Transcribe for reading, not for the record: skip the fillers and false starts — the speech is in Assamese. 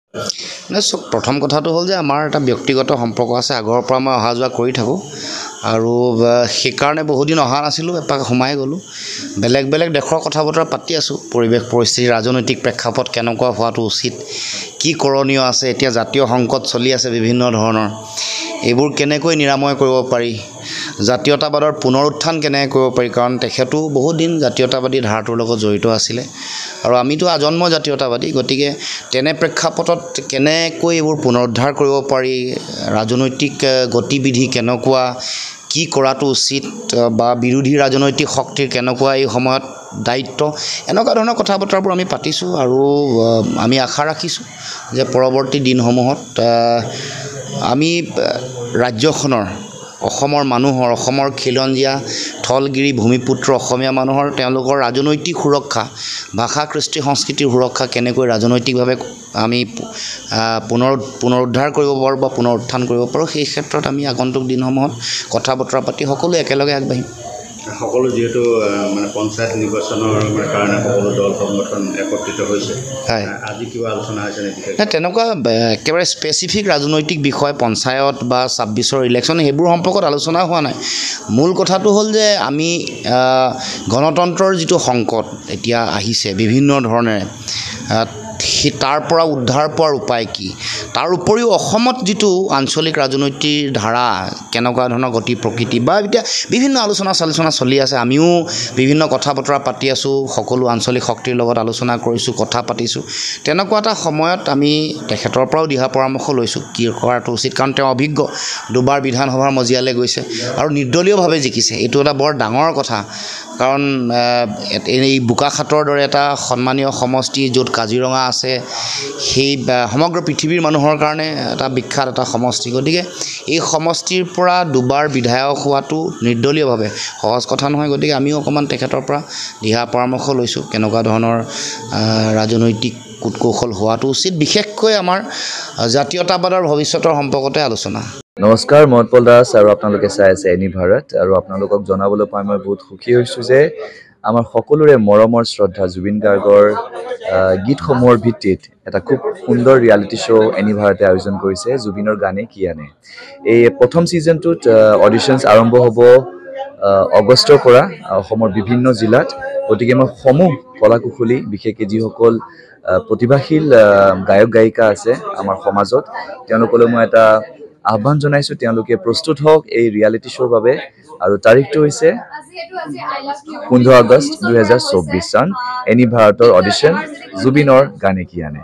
প্ৰথম কথাটো হ'ল যে আমাৰ এটা ব্যক্তিগত সম্পৰ্ক আছে, আগৰ পৰা মই অহা যোৱা কৰি থাকোঁ আৰু সেইকাৰণে বহুদিন অহা নাছিলোঁ, এপাক সোমাই গ'লোঁ। বেলেগ বেলেগ দেশৰ কথা বতৰা পাতি আছোঁ, পৰিৱেশ পৰিস্থিতি, ৰাজনৈতিক প্ৰেক্ষাপট কেনেকুৱা হোৱাটো উচিত, কি কৰণীয় আছে, এতিয়া জাতীয় সংকট চলি আছে বিভিন্ন ধৰণৰ, এইবোৰ কেনেকৈ নিৰাময় কৰিব পাৰি, জাতীয়তাবাদৰ পুনৰুত্থান কেনেকৈ কৰিব পাৰি, কাৰণ তেখেতো বহুত দিন জাতীয়তাবাদী ধাৰাটোৰ লগত জড়িত আছিলে আৰু আমিতো আজন্ম জাতীয়তাবাদী, গতিকে তেনে প্ৰেক্ষাপটত কেনেকৈ এইবোৰ পুনৰুদ্ধাৰ কৰিব পাৰি, ৰাজনৈতিক গতিবিধি কেনেকুৱা, কি কৰাটো উচিত বা বিৰোধী ৰাজনৈতিক শক্তিৰ কেনেকুৱা এই সময়ত দায়িত্ব, এনেকুৱা ধৰণৰ কথা বতৰাবোৰ আমি পাতিছোঁ আৰু আমি আশা ৰাখিছোঁ যে পৰৱৰ্তী দিনসমূহত আমি ৰাজ্যখনৰ, অসমৰ মানুহৰ, অসমৰ খিলঞ্জীয়া থলগিৰি ভূমিপুত্ৰ অসমীয়া মানুহৰ তেওঁলোকৰ ৰাজনৈতিক সুৰক্ষা, ভাষা কৃষ্টি সংস্কৃতিৰ সুৰক্ষা কেনেকৈ ৰাজনৈতিকভাৱে আমি পুনৰুদ্ধাৰ কৰিব পাৰোঁ বা পুনৰুত্থান কৰিব পাৰোঁ, সেই ক্ষেত্ৰত আমি আগন্তুক দিনসমূহত কথা বতৰা পাতি সকলোৱে একেলগে আগবাঢ়িম। সকলো যিহেতু মানে পঞ্চায়ত নিৰ্বাচনৰ কাৰণে সকলো দল সংগঠন একত্ৰিত হৈছে, হয়, আজি কিবা আলোচনা হৈছে নেকি? তেনেকুৱা একেবাৰে স্পেচিফিক ৰাজনৈতিক বিষয় পঞ্চায়ত বা 26ৰ ইলেকশ্যন সেইবোৰ সম্পৰ্কত আলোচনা হোৱা নাই। মূল কথাটো হ'ল যে আমি গণতন্ত্ৰৰ যিটো সংকট এতিয়া আহিছে বিভিন্ন ধৰণেৰে, তাৰ পৰা উদ্ধাৰ পোৱাৰ উপায় কি, তাৰ উপৰিও অসমত যিটো আঞ্চলিক ৰাজনৈতিক ধাৰা কেনেকুৱা ধৰণৰ গতি প্ৰকৃতি বা এতিয়া বিভিন্ন আলোচনা চলি আছে, আমিও বিভিন্ন কথা বতৰা পাতি আছোঁ, সকলো আঞ্চলিক শক্তিৰ লগত আলোচনা কৰিছোঁ, কথা পাতিছোঁ। তেনেকুৱা এটা সময়ত আমি তেখেতৰ পৰাও দিহা পৰামৰ্শ লৈছোঁ কি কৰাটো উচিত, কাৰণ তেওঁ অভিজ্ঞ, দুবাৰ বিধানসভাৰ মজিয়ালৈ গৈছে আৰু নিৰ্দলীয়ভাৱে জিকিছে, এইটো এটা বৰ ডাঙৰ কথা। কাৰণ এই বোকাখাটৰ দৰে এটা সন্মানীয় সমষ্টি য'ত কাজিৰঙা আছে, সেই সমগ্ৰ পৃথিৱীৰ মানুহৰ কাৰণে এটা বিখ্যাত এটা সমষ্টি, গতিকে এই সমষ্টিৰ পৰা দুবাৰ বিধায়ক হোৱাটো নিৰ্দলীয়ভাৱে সহজ কথা নহয়। গতিকে আমিও অকণমান তেখেতৰ পৰা দিহা পৰামৰ্শ লৈছোঁ কেনেকুৱা ধৰণৰ ৰাজনৈতিক কূটকৌশল হোৱাটো উচিত, বিশেষকৈ আমাৰ জাতীয়তাবাদৰ ভৱিষ্যতৰ সম্পৰ্কতে আলোচনা। নমস্কাৰ, মই উৎপল দাস আৰু আপোনালোকে চাই আছে এনি ভাৰত। আৰু আপোনালোকক জনাবলৈ পাই মই বহুত সুখী হৈছোঁ যে আমাৰ সকলোৰে মৰমৰ শ্ৰদ্ধা জুবিন গাৰ্গৰ গীতসমূহৰ ভিত্তিত এটা খুব সুন্দৰ ৰিয়েলিটি শ্ব' এনি ভাৰতে আয়োজন কৰিছে, জুবিনৰ গানে কি আনে। এই প্ৰথম ছিজনটোত অডিশ্যনছ আৰম্ভ হ'ব আগষ্টৰ পৰা অসমৰ বিভিন্ন জিলাত। গতিকে মই সমূহ কলাকুশলী, বিশেষকৈ যিসকল প্ৰতিভাশীল গায়ক গায়িকা আছে আমাৰ সমাজত, তেওঁলোকলৈ মই এটা আহ্বান জনাইছোঁ, তেওঁলোকে প্ৰস্তুত হওক এই ৰিয়েলিটি শ্ব'ৰ বাবে। আৰু তাৰিখটো হৈছে 15 আগষ্ট 2024 চন, এনি ভাৰতৰ অডিশ্যন জুবিনৰ গানে কি আনে।